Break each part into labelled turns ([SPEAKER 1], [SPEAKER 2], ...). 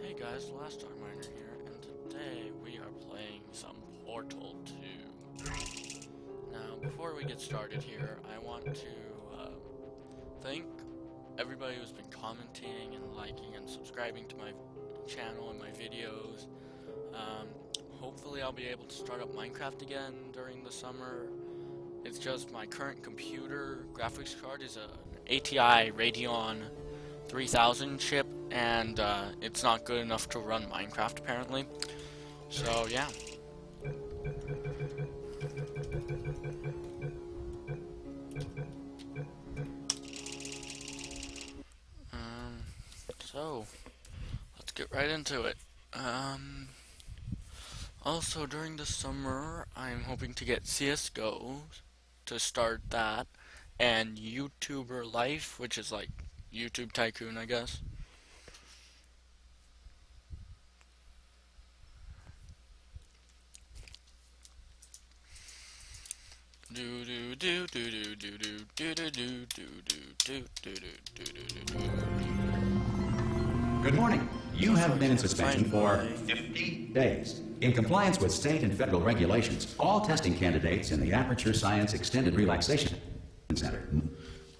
[SPEAKER 1] Hey guys, Last Time Miner here, and today we are playing some Portal 2. Now, before we get started here, I want to thank everybody who's been commenting and liking and subscribing to my channel and my videos. Hopefully I'll be able to start up Minecraft again during the summer. It's just my current computer graphics card is an ATI Radeon 3000 chip, and it's not good enough to run Minecraft apparently. So yeah. So let's get right into it. Also during the summer I'm hoping to get CSGO to start that, and YouTuber Life, which is like YouTube Tycoon, I guess.
[SPEAKER 2] Good morning. You have been in suspension for 50 days. In compliance with state and federal regulations, all testing candidates in the Aperture Science Extended Relaxation Center.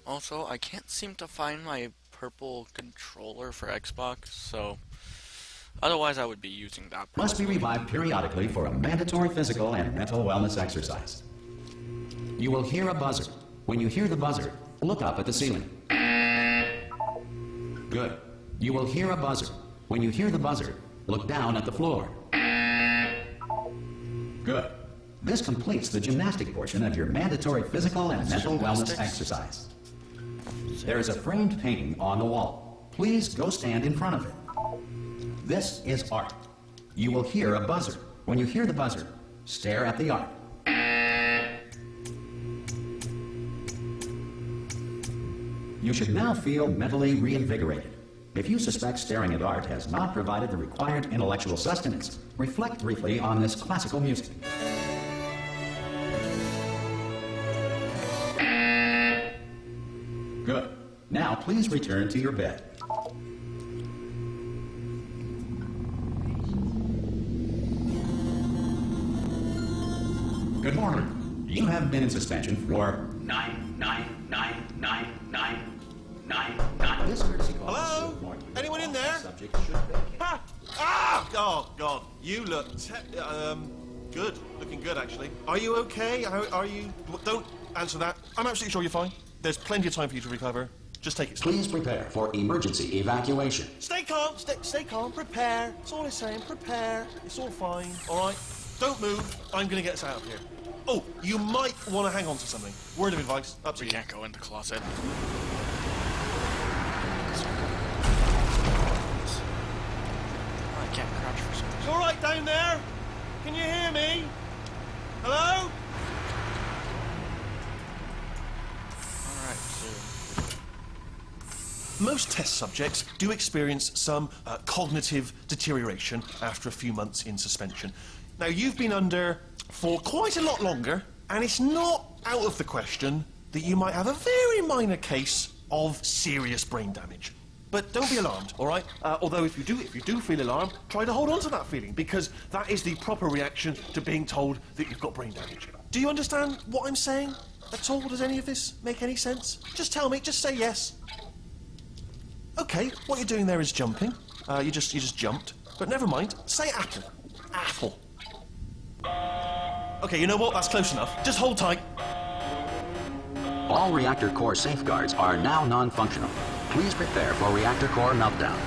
[SPEAKER 1] Also, I can't seem to find my purple controller for Xbox, so otherwise I would be using that.
[SPEAKER 2] Must be revived periodically for a mandatory physical and mental wellness exercise. You will hear a buzzer. When you hear the buzzer, look up at the ceiling. Good. You will hear a buzzer. When you hear the buzzer, look down at the floor. Good. This completes the gymnastic portion of your mandatory physical and mental wellness exercise. There is a framed painting on the wall. Please go stand in front of it. This is art. You will hear a buzzer. When you hear the buzzer, stare at the art. You should now feel mentally reinvigorated. If you suspect staring at art has not provided the required intellectual sustenance, reflect briefly on this classical music. Good. Now please return to your bed. Good morning. You have been in suspension for 9999999. This courtesy call.
[SPEAKER 3] Hello? Anyone in there?
[SPEAKER 2] Subject should vacate.
[SPEAKER 3] Ha! Ah! Oh, God. You look good. Looking good, actually. Are you okay? Are you... Don't answer that. I'm absolutely sure you're fine. There's plenty of time for you to recover. Just take it slow.
[SPEAKER 2] Please prepare for emergency evacuation.
[SPEAKER 3] Stay calm. Stay calm. Prepare. That's all I'm saying. Prepare. It's all fine. All right? Don't move. I'm going to get us out of here. Oh, you might want to hang on to something. Word of advice. Up to
[SPEAKER 1] We
[SPEAKER 3] you.
[SPEAKER 1] can't go in the closet. I can't crouch for some reason.
[SPEAKER 3] You all right down there? Can you hear me? Hello?
[SPEAKER 1] Alright, so
[SPEAKER 3] Most test subjects do experience some cognitive deterioration after a few months in suspension. Now, you've been under for quite a lot longer, and it's not out of the question that you might have a very minor case of serious brain damage. But don't be alarmed, all right? Although if you do feel alarmed, try to hold on to that feeling, because that is the proper reaction to being told that you've got brain damage. Do you understand what I'm saying at all? Does any of this make any sense? Just tell me, just say yes. Okay, what you're doing there is jumping. You just jumped. But never mind, say apple. Apple. Okay, you know what? That's close enough. Just hold tight.
[SPEAKER 2] All reactor core safeguards are now non-functional. Please prepare for reactor core meltdown.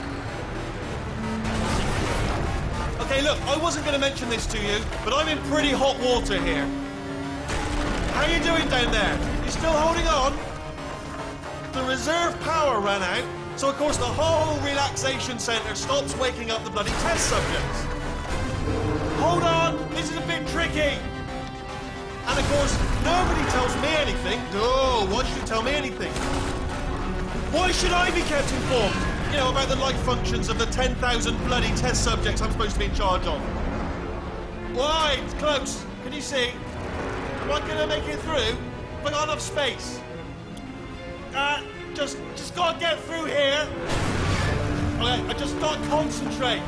[SPEAKER 3] Okay, look, I wasn't going to mention this to you, but I'm in pretty hot water here. How you doing down there? You still holding on? The reserve power ran out, so of course the whole relaxation centre stops waking up the bloody test subjects. Hold on, this is a bit tricky. And of course, nobody tells me anything. No, why should you tell me anything? Why should I be kept informed? You know, about the life functions of the 10,000 bloody test subjects I'm supposed to be in charge of. Why? It's close. Can you see? Am I gonna make it through? Have I got enough space? Just gotta get through here. I just can't concentrate.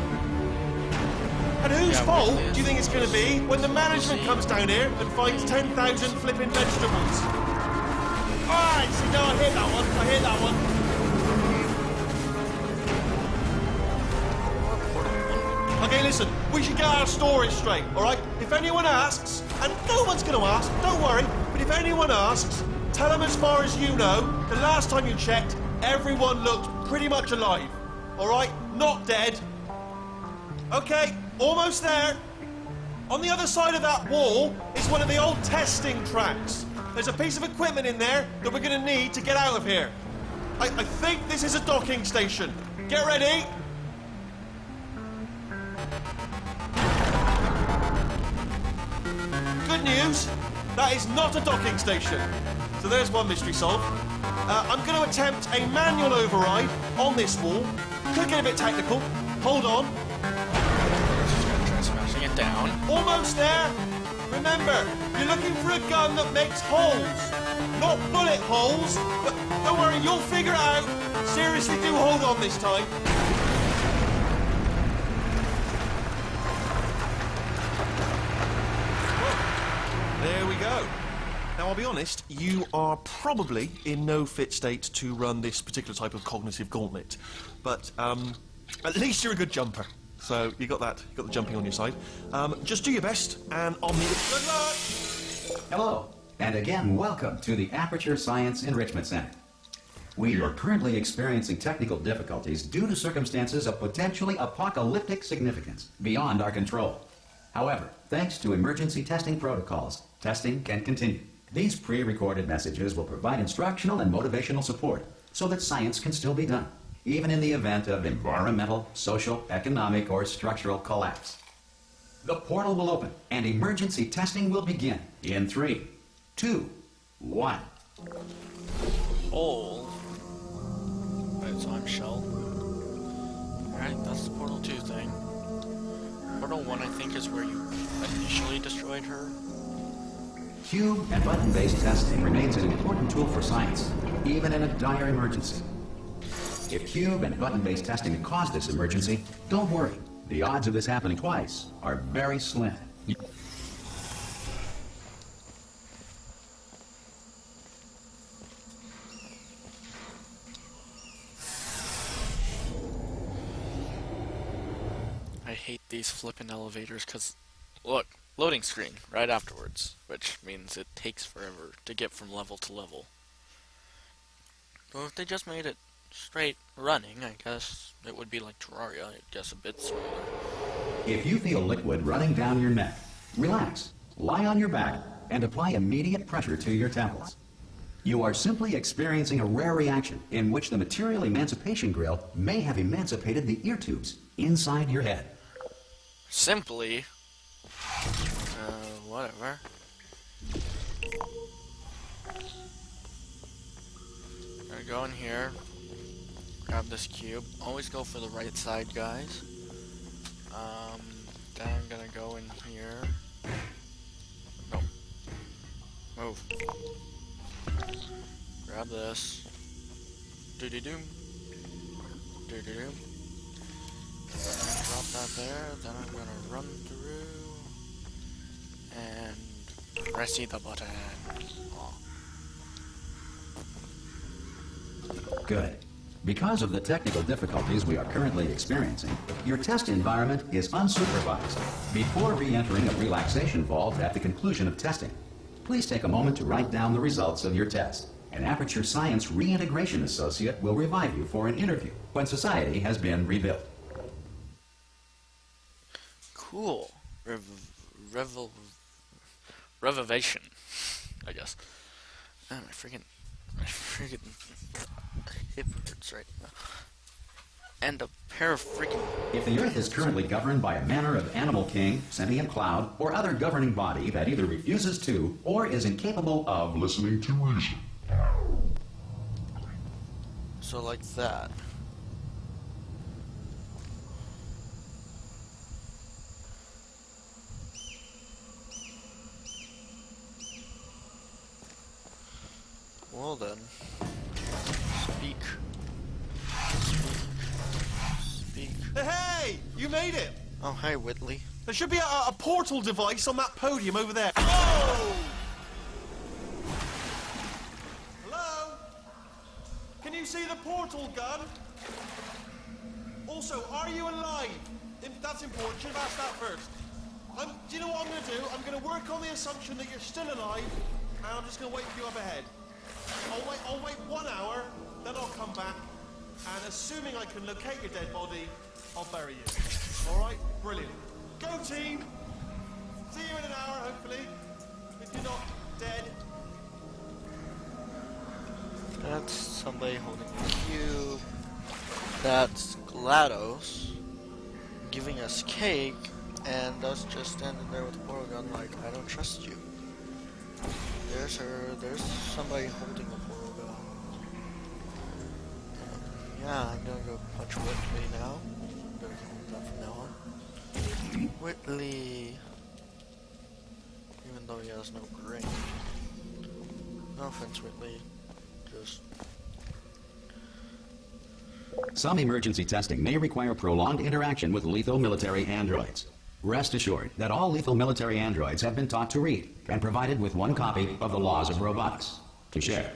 [SPEAKER 3] And whose
[SPEAKER 1] Yeah,
[SPEAKER 3] fault
[SPEAKER 1] really is.
[SPEAKER 3] do you think it's going to be when the management comes down here and finds 10,000 flipping vegetables? Alright, see, no, I hit that one. I hit that one. Okay, listen, we should get our story straight, alright? If anyone asks, and no one's going to ask, don't worry, but if anyone asks, tell them as far as you know, the last time you checked, everyone looked pretty much alive. Alright? Not dead. Okay, almost there. On the other side of that wall is one of the old testing tracks. There's a piece of equipment in there that we're going to need to get out of here. I think this is a docking station. Get ready. Good news, that is not a docking station. So there's one mystery solved. I'm going to attempt a manual override on this wall. Could get a bit technical. Hold on.
[SPEAKER 1] Try smashing it down.
[SPEAKER 3] Almost there. Remember, you're looking for a gun that makes holes. Not bullet holes, but don't worry, you'll figure it out. Seriously, do hold on this time. There we go. Now, I'll be honest, you are probably in no fit state to run this particular type of cognitive gauntlet. But at least you're a good jumper. So you got that, you got the jumping on your side. Just do your best, and I'll meet you. Good luck!
[SPEAKER 2] Hello, and again, welcome to the Aperture Science Enrichment Center. We are currently experiencing technical difficulties due to circumstances of potentially apocalyptic significance beyond our control. However, thanks to emergency testing protocols, testing can continue. These pre-recorded messages will provide instructional and motivational support so that science can still be done, even in the event of environmental, social, economic, or structural collapse. The portal will open and emergency testing will begin in 3, 2, 1.
[SPEAKER 1] Hole. Right, so I'm Shell. Alright, that's the Portal 2 thing. Portal 1, I think, is where you initially destroyed her.
[SPEAKER 2] Cube and button-based testing remains an important tool for science, even in a dire emergency. If cube and button-based testing caused this emergency, don't worry. The odds of this happening twice are very slim.
[SPEAKER 1] I hate these flippin' elevators because, look, loading screen right afterwards, which means it takes forever to get from level to level. Well, if they just made it straight running, I guess it would be like Terraria, I guess a bit smoother.
[SPEAKER 2] If you feel liquid running down your neck, relax, lie on your back, and apply immediate pressure to your temples. You are simply experiencing a rare reaction in which the material emancipation grill may have emancipated the ear tubes inside your head.
[SPEAKER 1] Simply, whatever. Gonna go in here, grab this cube. Always go for the right side, guys. Then I'm gonna go in here. No. Move. Grab this. Doo-doo-doom. Doo-doo-doom. Drop that there. Then I'm gonna run through and press the button. Aw.
[SPEAKER 2] Good. Because of the technical difficulties we are currently experiencing, your test environment is unsupervised. Before re-entering a relaxation vault at the conclusion of testing, please take a moment to write down the results of your test. An Aperture Science Reintegration Associate will revive you for an interview when society has been rebuilt.
[SPEAKER 1] Cool. Revivation, I guess. Oh, my freaking hip hurts right now. And a pair of freaking...
[SPEAKER 2] If the Earth is currently governed by a manner of animal king, sentient cloud, or other governing body that either refuses to or is incapable of listening to reason.
[SPEAKER 1] So like that. Well then, speak.
[SPEAKER 3] Hey, you made it!
[SPEAKER 1] Oh, hey, Whitley.
[SPEAKER 3] There should be a portal device on that podium over there. Oh! Hello? Can you see the portal gun? Also, are you alive? That's important. Should have asked that first. Do you know what I'm going to do? I'm going to work on the assumption that you're still alive, and I'm just going to wait for you up ahead. I'll wait 1 hour, then I'll come back, and assuming I can locate your dead body, I'll bury you. All right? Brilliant. Go, team! See you in an hour, hopefully, if you're not dead.
[SPEAKER 1] That's somebody holding a cube. That's GLaDOS giving us cake, and us just standing there with a portal gun like, I don't trust you. There's her, there's somebody holding a portal gun. Yeah, I'm gonna go punch Whitley now. I'm gonna call him that from now on. Whitley. Even though he has no brain. No offense, Whitley. Just...
[SPEAKER 2] Some emergency testing may require prolonged interaction with lethal military androids. Rest assured that all lethal military androids have been taught to read and provided with 1 copy of the Laws of Robotics to share.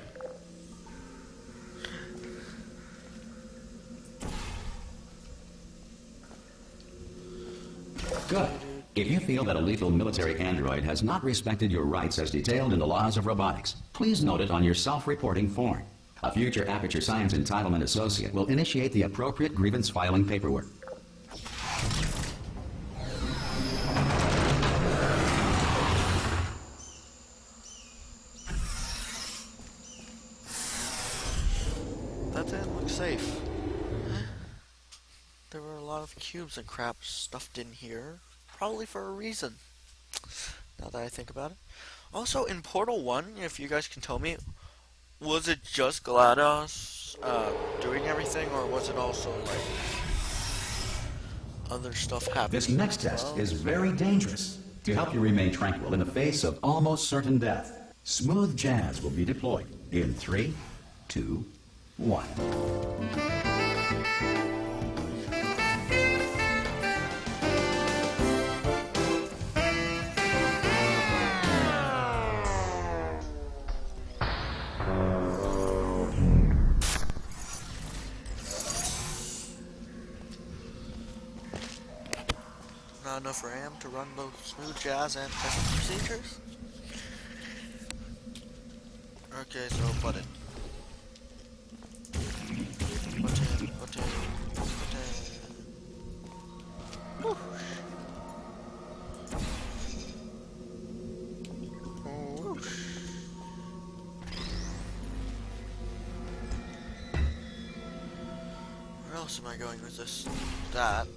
[SPEAKER 2] Good. If you feel that a lethal military android has not respected your rights as detailed in the Laws of Robotics, please note it on your self-reporting form. A future Aperture Science Entitlement Associate will initiate the appropriate grievance filing paperwork.
[SPEAKER 1] That didn't look safe. There were a lot of cubes and crap stuffed in here. Probably for a reason. Now that I think about it. Also, in Portal 1, if you guys can tell me, was it just GLaDOS doing everything, or was it also, like, other stuff happening?
[SPEAKER 2] This next test is very dangerous. To help you remain tranquil in the face of almost certain death, smooth jazz will be deployed in 3, 2, 1.
[SPEAKER 1] Not enough RAM to run both smooth jazz and test procedures? Okay, so button. Button. Woo. Whoosh. Where else am I going with this? That.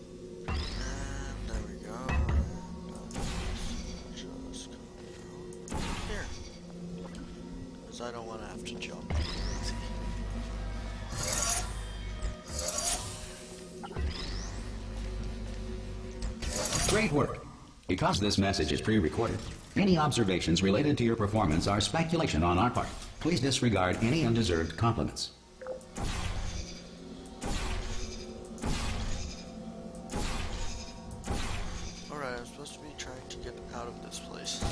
[SPEAKER 1] And there we go. And just go here. Because I don't want to have to jump.
[SPEAKER 2] Great work. Because this message is pre-recorded, any observations related to your performance are speculation on our part. Please disregard any undeserved compliments.
[SPEAKER 1] Alright, I'm supposed to be trying to get out of this place. I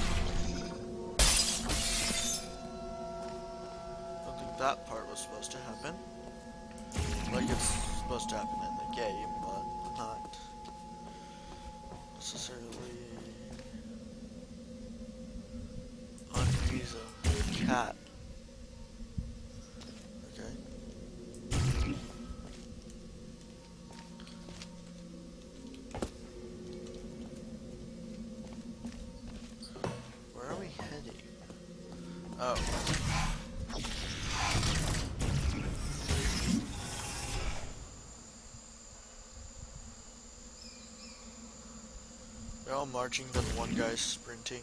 [SPEAKER 1] don't think that part was supposed to happen. Like it's supposed to happen in the game, but not necessarily on Visa Cat. Okay. Where are we heading? Oh. They're all marching, then one guy's sprinting.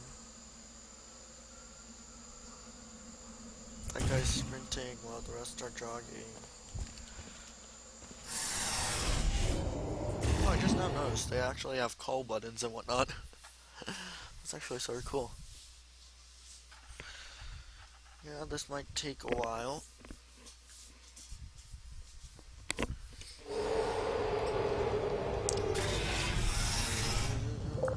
[SPEAKER 1] That guy's sprinting while the rest are jogging. Oh, I just now noticed they actually have call buttons and whatnot. That's actually sort of cool. Yeah, this might take a while.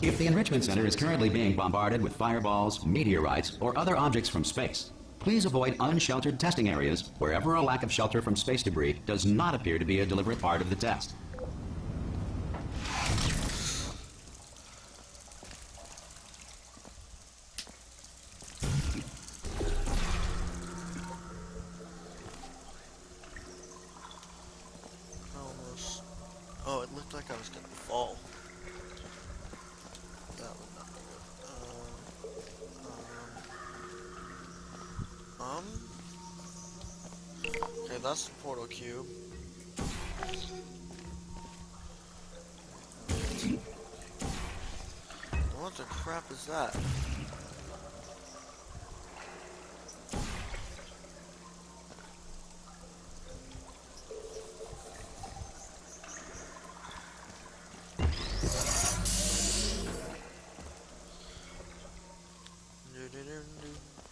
[SPEAKER 2] If the Enrichment Center is currently being bombarded with fireballs, meteorites, or other objects from space, please avoid unsheltered testing areas wherever a lack of shelter from space debris does not appear to be a deliberate part of the test.
[SPEAKER 1] Almost. Oh, it looked like I was gonna fall. That would not be good. Okay, that's the portal cube. What the crap is that?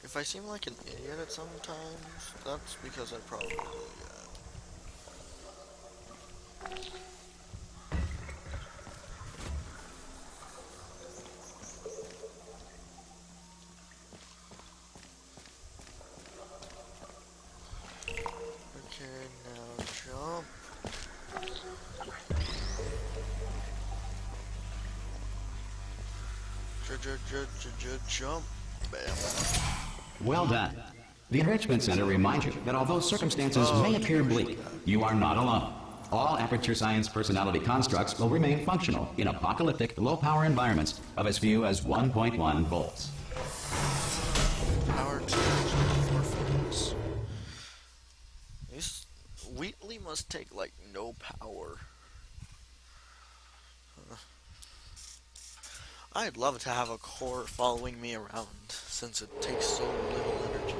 [SPEAKER 1] If I seem like an idiot at sometimes, that's because I probably am. Okay, now jump. Jump. Bam.
[SPEAKER 2] Well done. The Enrichment Center reminds you that although circumstances may appear bleak, you are not alone. All Aperture Science personality constructs will remain functional in apocalyptic, low-power environments of as few as 1.1 volts.
[SPEAKER 1] Power to 4 volts. This Wheatley must take like no power. I'd love to have a core following me around, since it takes so little energy.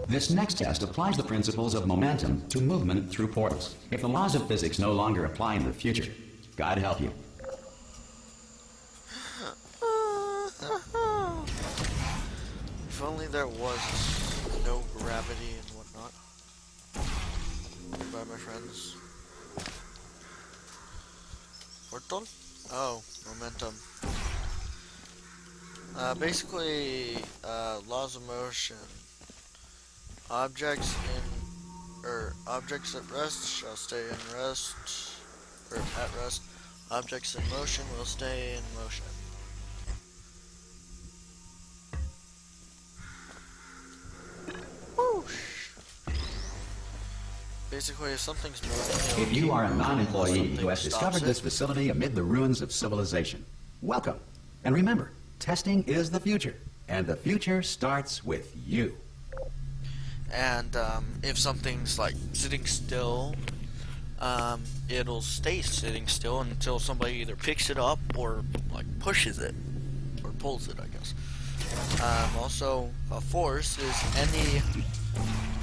[SPEAKER 2] This next test applies the principles of momentum to movement through portals. If the laws of physics no longer apply in the future, God help you.
[SPEAKER 1] If only there was no gravity and whatnot. Goodbye, my friends. Portal? Oh, momentum. Basically, laws of motion. Objects at rest shall stay in rest, or at rest. Objects in motion will stay in motion. Whoosh. Basically, if something's moving...
[SPEAKER 2] If you are a non-employee who has discovered this facility amid the ruins of civilization, welcome. And remember, testing is the future, and the future starts with you.
[SPEAKER 1] And if something's like sitting still, it'll stay sitting still until somebody either picks it up or like pushes it, or pulls it, I guess. Also, a force is any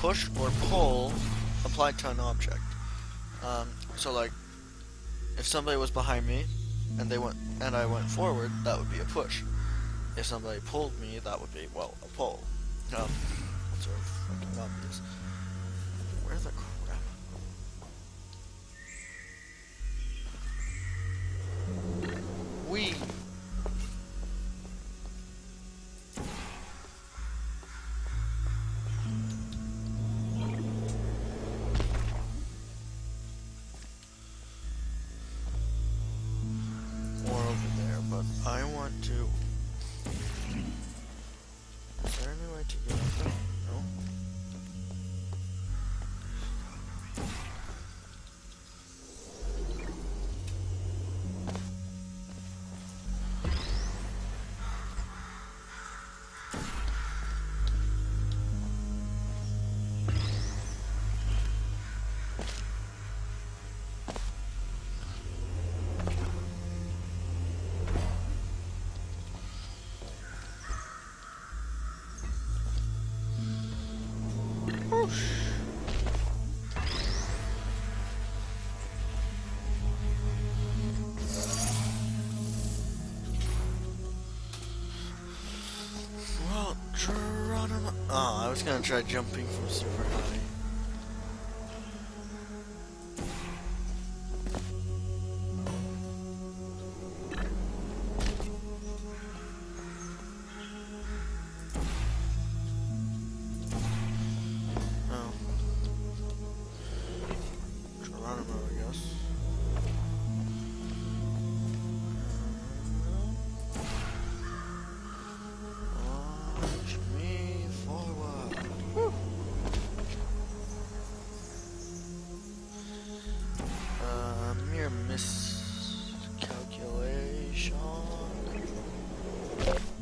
[SPEAKER 1] push or pull applied to an object. So like, if somebody was behind me and I went forward, that would be a push. If somebody pulled me, that would be, well, a pull. Sort of fucking obvious. Where the crap? We. More over there, but I want to. Is there any way to get up there? No. Well, Geronimo. Oh, I was gonna try jumping from super high.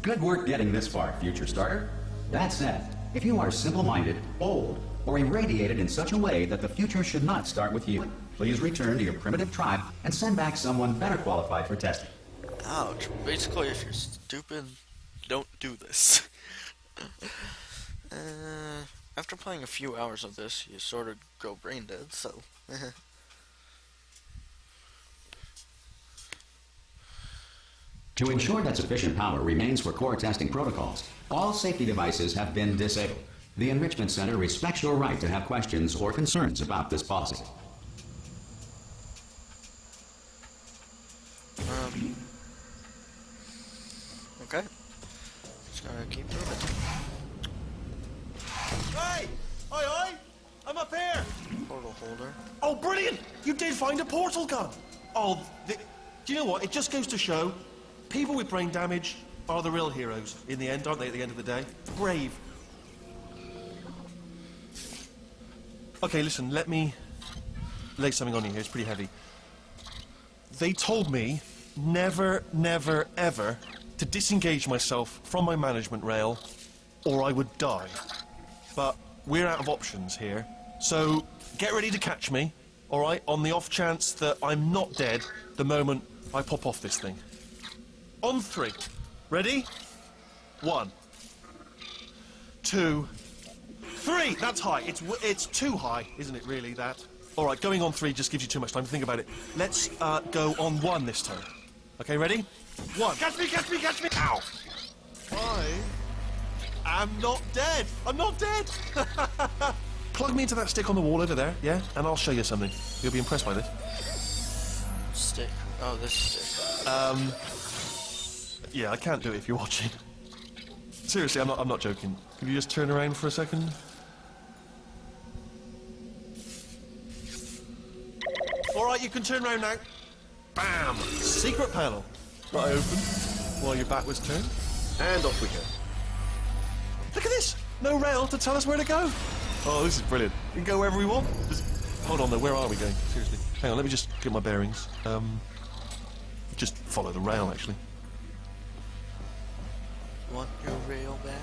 [SPEAKER 2] Good work getting this far, future starter. That said, if you are simple-minded, old, or irradiated in such a way that the future should not start with you, please return to your primitive tribe and send back someone better qualified for testing.
[SPEAKER 1] Ouch. Basically, if you're stupid, don't do this. After playing a few hours of this, you sort of go brain dead, so...
[SPEAKER 2] To ensure that sufficient power remains for core testing protocols, all safety devices have been disabled. The Enrichment Center respects your right to have questions or concerns about this policy.
[SPEAKER 1] Okay. Just gotta keep moving.
[SPEAKER 3] Hey! Oi, oi! I'm up here!
[SPEAKER 1] Portal holder.
[SPEAKER 3] Oh, brilliant! You did find a portal gun! Oh, do you know what? It just goes to show, people with brain damage are the real heroes in the end, aren't they, at the end of the day? Brave. Okay, listen, let me lay something on you here. It's pretty heavy. They told me never, never, ever to disengage myself from my management rail or I would die. But we're out of options here, so get ready to catch me, all right, on the off chance that I'm not dead the moment I pop off this thing. On 3. Ready? 1, 2, 3. That's high. It's too high, isn't it, really, that? All right, going on 3 just gives you too much time to think about it. Let's go on 1 this time. Okay, ready? 1. Catch me, catch me, catch me! Ow! I am not dead. I'm not dead. Plug me into that stick on the wall over there, yeah? And I'll show you something. You'll be impressed by this.
[SPEAKER 1] Stick. Oh, this stick.
[SPEAKER 3] Yeah, I can't do it if you're watching. Seriously, I'm not joking. Could you just turn around for a second? All right, you can turn around now. Bam! Secret panel. That I opened while your back was turned. And off we go. Look at this! No rail to tell us where to go. Oh, this is brilliant. We can go wherever we want. Just hold on though, where are we going? Seriously. Hang on, let me just get my bearings. Just follow the rail, actually.
[SPEAKER 1] Want your rail back?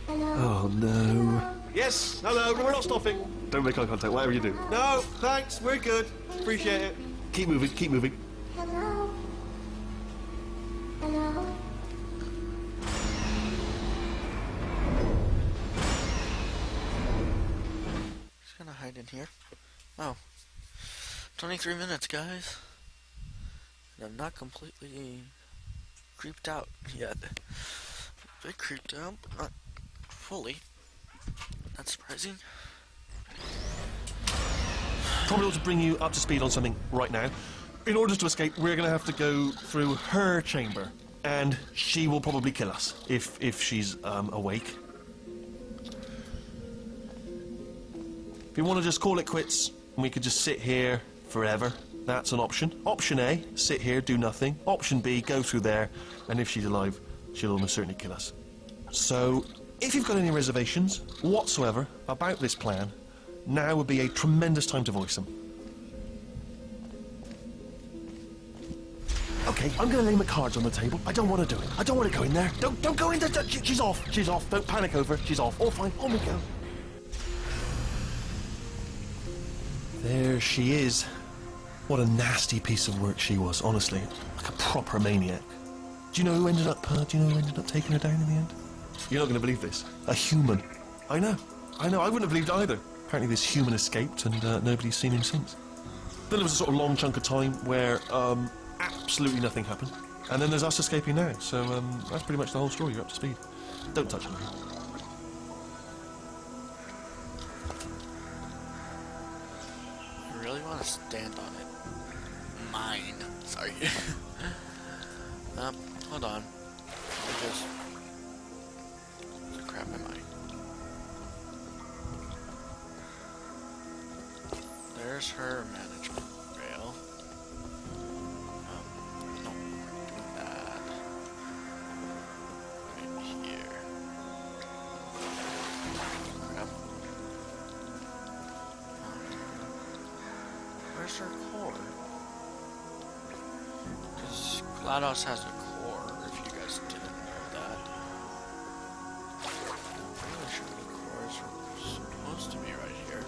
[SPEAKER 4] Hello.
[SPEAKER 3] Oh no. Yes, hello, we're not stopping. Don't make eye contact, whatever you do. No, thanks, we're good. Appreciate it. Keep moving, keep moving.
[SPEAKER 4] Hello. Hello.
[SPEAKER 1] Just gonna hide in here. Oh. 23 minutes, guys. And I'm not completely creeped out yet. A bit creeped out, but not fully. That's surprising.
[SPEAKER 3] Probably ought to bring you up to speed on something right now. In order to escape, we're going to have to go through her chamber. And she will probably kill us, if she's awake. If you want to just call it quits, and we could just sit here forever, that's an option. Option A, sit here, do nothing. Option B, go through there, and if she's alive, she'll almost certainly kill us. So, if you've got any reservations whatsoever about this plan, now would be a tremendous time to voice them. Okay, I'm going to lay my cards on the table. I don't want to do it. I don't want to go in there. Don't go in there. She's off. She's off. Don't panic over. She's off. All fine. On we go. There she is. What a nasty piece of work she was, honestly. Like a proper maniac. Do you know who ended up taking her down in the end? You're not going to believe this. A human. I know. I wouldn't have believed either. Apparently this human escaped and nobody's seen him since. Then there was a sort of long chunk of time where absolutely nothing happened. And then there's us escaping now. So that's pretty much the whole story. You're up to speed. Don't touch it.
[SPEAKER 1] I really want to stand on it. Mine. Sorry. Hold on. Just... crap am I? There's her management rail. No, we're doing that. Right here. Crap. Where's her core? Because GLaDOS has a core, if you guys didn't know that. I'm really sure the cores are supposed to be right here.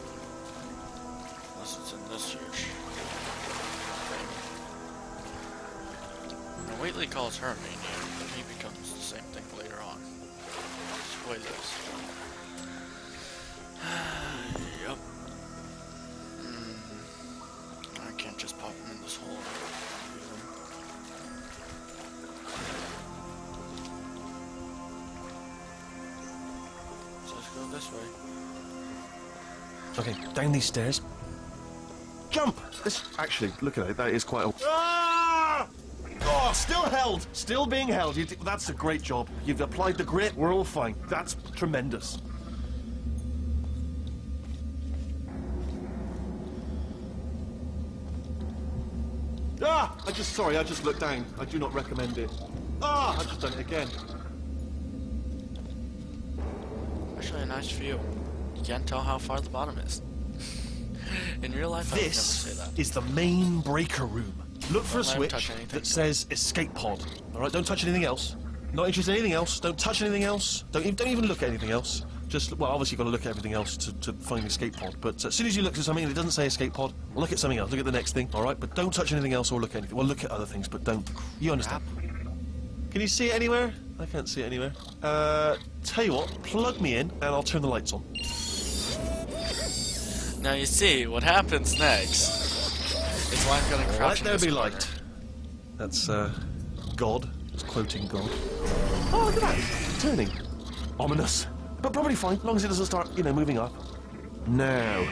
[SPEAKER 1] Unless it's in this huge thing. Now, Whately calls her Maniac, but he becomes the same thing later on. Spoilers. Yup. I can't just pop him in this hole. So let's go this way.
[SPEAKER 3] Okay, down these stairs. Jump! This actually, look at it. That is quite a. Ah! Oh, still held. Still being held. That's a great job. You've applied the grit. We're all fine. That's tremendous. Ah! I just looked down. I do not recommend it. Ah! I just done it again.
[SPEAKER 1] Actually, a nice view. You can't tell how far the bottom is. In real life, I would never say
[SPEAKER 3] This
[SPEAKER 1] that.
[SPEAKER 3] is the main breaker room. Look for a
[SPEAKER 1] Don't let him touch
[SPEAKER 3] switch
[SPEAKER 1] anything.
[SPEAKER 3] that says escape pod. All right, don't touch anything else. Not interested in anything else. Don't touch anything else. Don't even look at anything else. Just, well, obviously you've got to look at everything else to find the escape pod. But as soon as you look at something and it doesn't say escape pod, look at something else. Look at the next thing, all right? But don't touch anything else or look at anything. Well, look at other things, but don't. You understand? Can you see it anywhere? I can't see it anywhere. Tell you what, plug me in and I'll turn the lights on.
[SPEAKER 1] Now you see, what happens next is why I'm gonna crouch
[SPEAKER 3] Let
[SPEAKER 1] in
[SPEAKER 3] there
[SPEAKER 1] this
[SPEAKER 3] be
[SPEAKER 1] corner.
[SPEAKER 3] light. That's, God. It's quoting God. Oh, look at that. It's turning. Ominous. But probably fine, as long as it doesn't start, moving up. Now.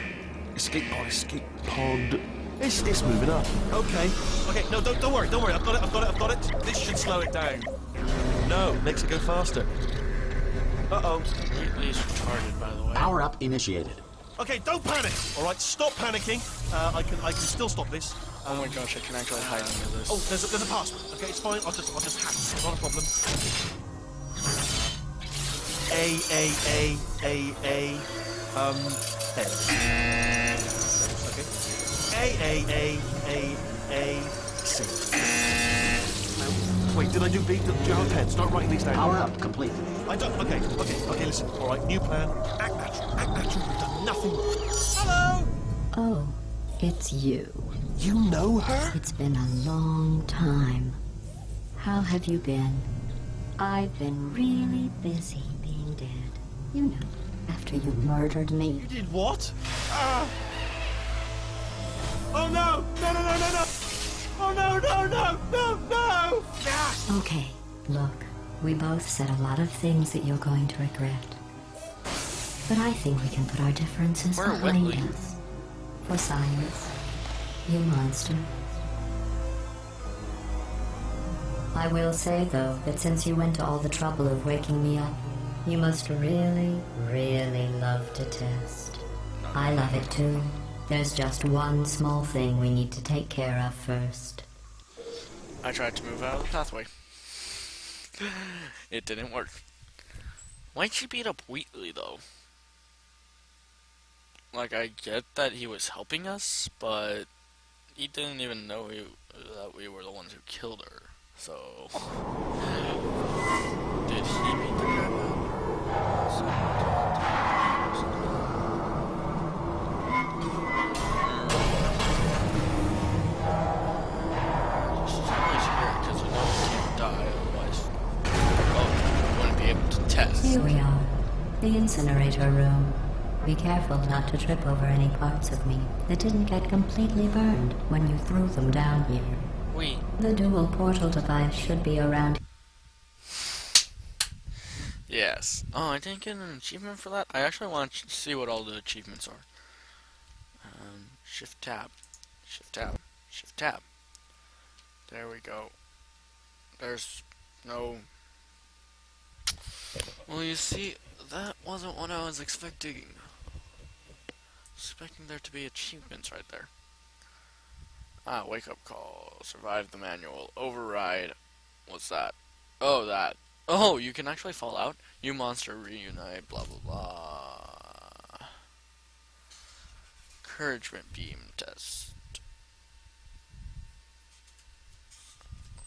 [SPEAKER 3] Escape pod, escape pod. It's moving up. Okay. Okay, no, don't worry. I've got it. This should slow it down. No, makes it go faster. Uh-oh.
[SPEAKER 1] Whately's retarded, by the way.
[SPEAKER 2] Power up initiated.
[SPEAKER 3] Okay, don't panic. All right, stop panicking. I can still stop this.
[SPEAKER 1] Oh my gosh, I can actually hide under this.
[SPEAKER 3] Oh, there's a password. Okay, it's fine. I'll just hack it. Not a problem. A. Okay. A. C. No. Wait, did I do B? Do you have a pen? Start writing these down.
[SPEAKER 2] Power up complete.
[SPEAKER 3] I don't. Okay. Listen. All right, new plan. Act natural. We've done nothing. Hello.
[SPEAKER 4] Oh, it's you.
[SPEAKER 3] You know her?
[SPEAKER 4] It's been a long time. How have you been? I've been really busy being dead. You know, after you murdered me.
[SPEAKER 3] You did what? Oh no! No! Oh no! Ah!
[SPEAKER 4] Okay, look, we both said a lot of things that you're going to regret. But I think we can put our differences
[SPEAKER 1] Where are
[SPEAKER 4] behind
[SPEAKER 1] Whately?
[SPEAKER 4] us. For science, you monster. I will say, though, that since you went to all the trouble of waking me up, you must really, really love to test. I love it too. There's just one small thing we need to take care of first.
[SPEAKER 1] I tried to move out of the pathway. It didn't work. Why'd she beat up Whately, though? Like, I get that he was helping us, but he didn't even know that we were the ones who killed her. So, did he beat the crap out of She's always here because you know he can't die, otherwise, well, you wouldn't be able to test.
[SPEAKER 4] Here we are, the incinerator room. Be careful not to trip over any parts of me that didn't get completely burned when you threw them down here.
[SPEAKER 1] We.
[SPEAKER 4] The dual portal device should be around.
[SPEAKER 1] Yes. Oh, I didn't get an achievement for that? I actually want to see what all the achievements are. Shift tab. Shift tab. Shift tab. There we go. There's no... Well, you see, that wasn't what I was expecting. Expecting there to be achievements right there. Ah, wake up call. Survive the manual. Override. What's that? Oh, that. Oh, you can actually fall out? You monster reunite, blah blah blah. Encouragement beam test.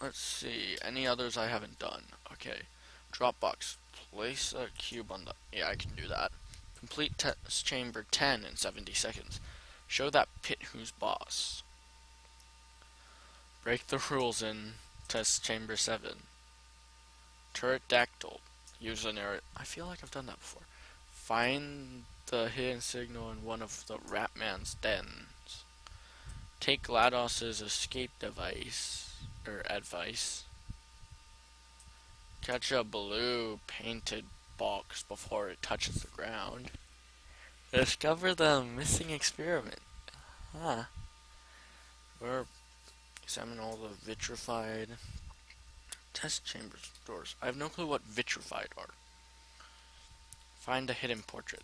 [SPEAKER 1] Let's see. Any others I haven't done? Okay. Dropbox. Place a cube on the... Yeah, I can do that. Complete test chamber 10 in 70 seconds. Show that pit who's boss. Break the rules in test chamber 7. Turret dactyl. Use an area. I feel like I've done that before. Find the hidden signal in one of the Ratman's dens. Take GLaDOS's escape device, or advice. Catch a blue painted box before it touches the ground. Discover the missing experiment. Huh. Or examine all the vitrified test chamber doors. I have no clue what vitrified are. Find a hidden portrait.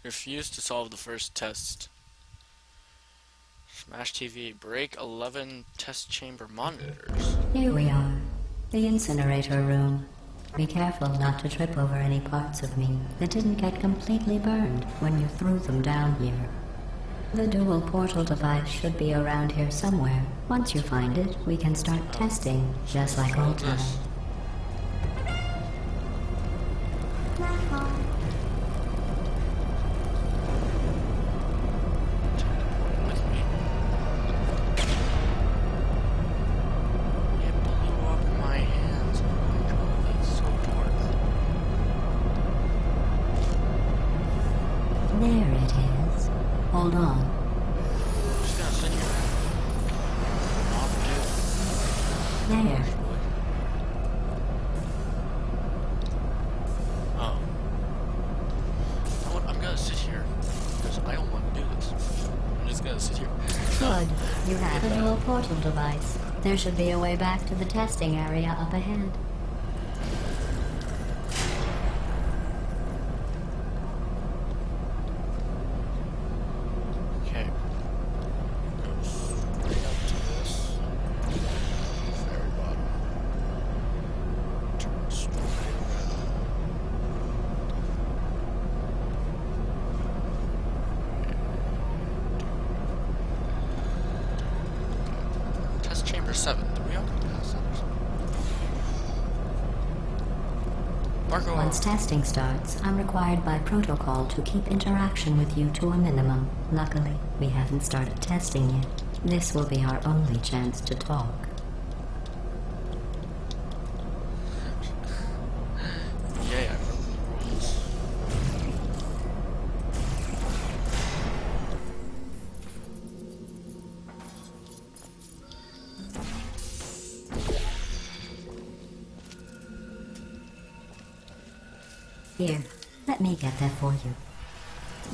[SPEAKER 1] Refuse to solve the first test. Smash TV. Break 11 test chamber monitors.
[SPEAKER 4] Here we are. The incinerator room. Be careful not to trip over any parts of me that didn't get completely burned when you threw them down here. The dual portal device should be around here somewhere. Once you find it, we can start testing, just like old times.
[SPEAKER 1] With me. It blew up my hands. Oh my god, that's so dark.
[SPEAKER 4] There it is. Hold on.
[SPEAKER 1] I'm just gonna sit here. Not do.
[SPEAKER 4] There.
[SPEAKER 1] Oh. You know what? I'm gonna sit here. Because I don't want to do this. I'm just gonna sit here.
[SPEAKER 4] Good. You have a dual portal device. There should be a way back to the testing area up ahead.
[SPEAKER 1] Okay. Go straight up to this. Very bottom. Turn straight around. Test chamber 7. Did we already pass that or something? Marco.
[SPEAKER 4] Once testing starts, I'm required by protocol to keep interaction with you to a minimum. Luckily, we haven't started testing yet. This will be our only chance to talk.
[SPEAKER 1] Yeah, I broke the rules.
[SPEAKER 4] Here, let me get that for you.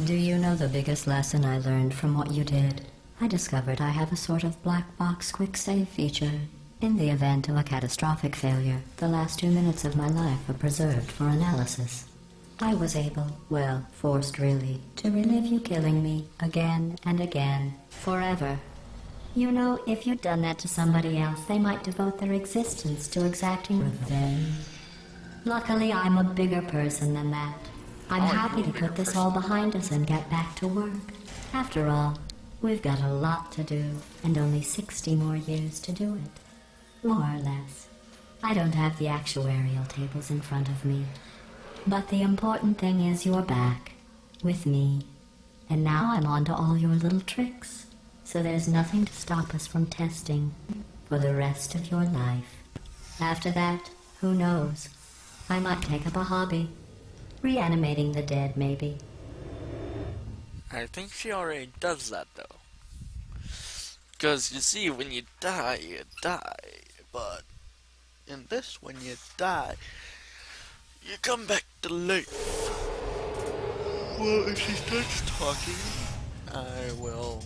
[SPEAKER 4] Do you know the biggest lesson I learned from what you did? I discovered I have a sort of black box quick save feature. In the event of a catastrophic failure, the last 2 minutes of my life are preserved for analysis. I was able, well, forced really, to relive you killing me again and again, forever. You know, if you'd done that to somebody else, they might devote their existence to exacting revenge. Luckily, I'm a bigger person than that. I'm happy to put this all behind us and get back to work. After all, we've got a lot to do, and only 60 more years to do it. More or less. I don't have the actuarial tables in front of me. But the important thing is you're back, with me. And now I'm on to all your little tricks. So there's nothing to stop us from testing for the rest of your life. After that, who knows? I might take up a hobby. Reanimating the dead, maybe.
[SPEAKER 1] I think she already does that, though. Because, you see, when you die, you die. But in this, when you die, you come back to life. Well, if she starts talking, I will...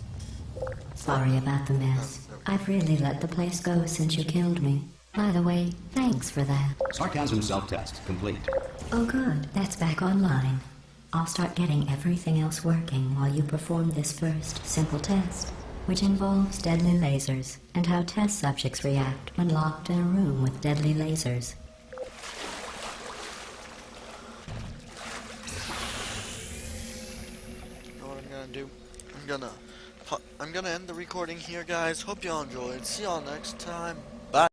[SPEAKER 4] Sorry about the mess. I've really let the place go since you killed me. By the way, thanks for that.
[SPEAKER 2] Sarcasm self-test complete.
[SPEAKER 4] Oh good, that's back online. I'll start getting everything else working while you perform this first simple test, which involves deadly lasers and how test subjects react when locked in a room with deadly lasers.
[SPEAKER 1] You know what I'm gonna do? I'm gonna I'm gonna end the recording here, guys. Hope y'all enjoyed. See y'all next time.